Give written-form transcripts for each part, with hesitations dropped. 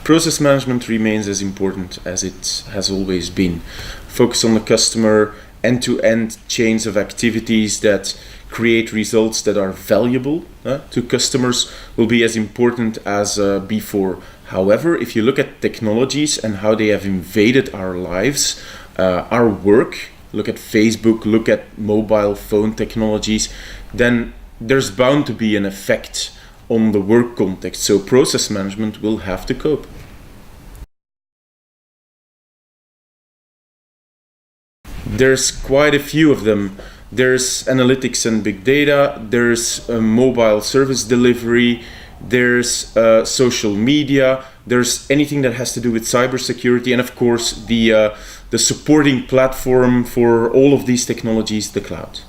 Process management remains as important as it has always been. Focus on the customer, end-to-end chains of activities that create results that are valuable to customers will be as important as before. However, if you look at technologies and how they have invaded our lives, our work, look at Facebook, look at mobile phone technologies, then there's bound to be an effect on the work context. So process management will have to cope. There's quite a few of them. There's analytics and big data, there's mobile service delivery, there's social media, there's anything that has to do with cybersecurity, and of course the supporting platform for all of these technologies, the cloud.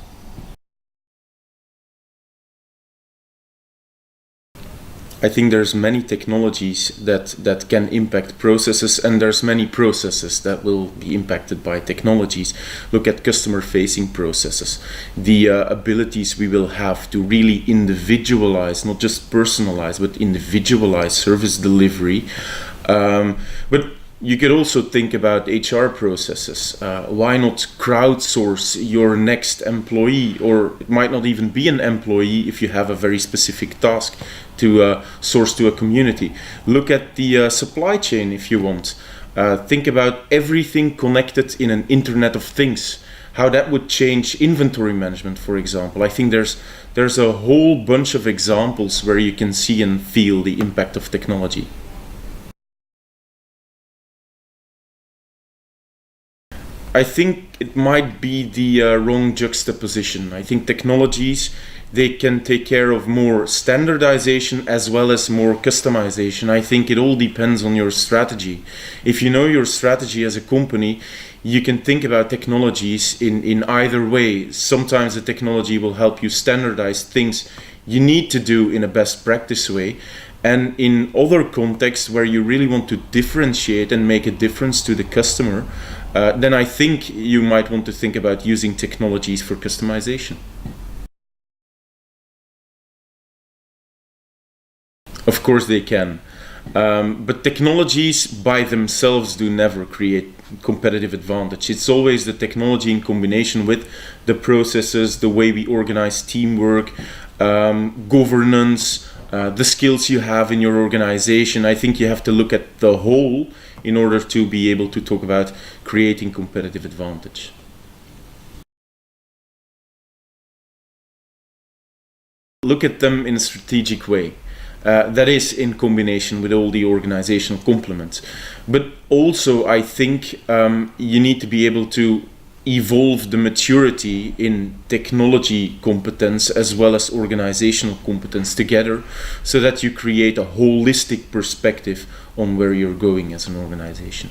I think there's many technologies that can impact processes, and there's many processes that will be impacted by technologies. Look at customer-facing processes, the abilities we will have to really individualize, not just personalize, but individualize service delivery. But you could also think about HR processes. Why not crowdsource your next employee, or it might not even be an employee if you have a very specific task to source to a community. Look at the supply chain if you want. Think about everything connected in an Internet of Things. How that would change inventory management, for example. I think there's a whole bunch of examples where you can see and feel the impact of technology. I think it might be the wrong juxtaposition. I think technologies, they can take care of more standardization as well as more customization. I think it all depends on your strategy. If you know your strategy as a company, you can think about technologies in either way. Sometimes the technology will help you standardize things you need to do in a best practice way. And in other contexts where you really want to differentiate and make a difference to the customer, then I think you might want to think about using technologies for customization. Of course they can, but technologies by themselves do never create competitive advantage. It's always the technology in combination with the processes, the way we organize teamwork, governance, the skills you have in your organization. I think you have to look at the whole in order to be able to talk about creating competitive advantage. Look at them in a strategic way. That is in combination with all the organizational complements. But also I think you need to be able to evolve the maturity in technology competence as well as organizational competence together, so that you create a holistic perspective on where you're going as an organization.